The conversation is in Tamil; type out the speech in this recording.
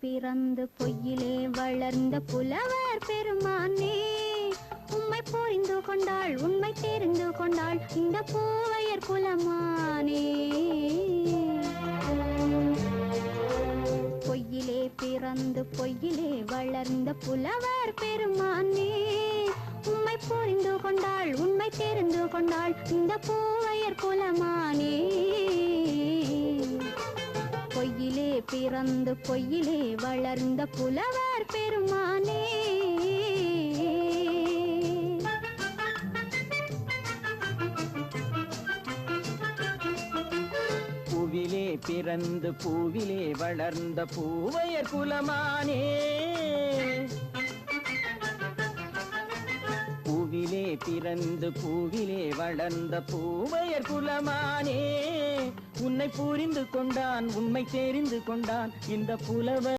பிறந்து பொய்யிலே வளர்ந்த புலவர் பெருமானே, உம்மை புரிந்து கொண்டாள் உண்மை தெரிந்து கொண்டாள் இந்த பூவையர் குலமானே. பொய்யிலே பிறந்து பொய்யிலே வளர்ந்த புலவர் பெருமானே, உம்மை புரிந்து கொண்டாள் உண்மை தெரிந்து கொண்டாள் இந்த பூவையர் குலமானே. பொய்யிலே பிறந்து பொய்யிலே வளர்ந்த புலவர் பெருமானே. பூவிலே பிறந்து பூவிலே வளர்ந்த பூவையர் குலமானே. பூவிலே பிறந்து பூவிலே வளர்ந்த பூவையர் குலமானே, உன்னை புரிந்து கொண்டான் உண்மை தெரிந்து கொண்டான் இந்த புலவர்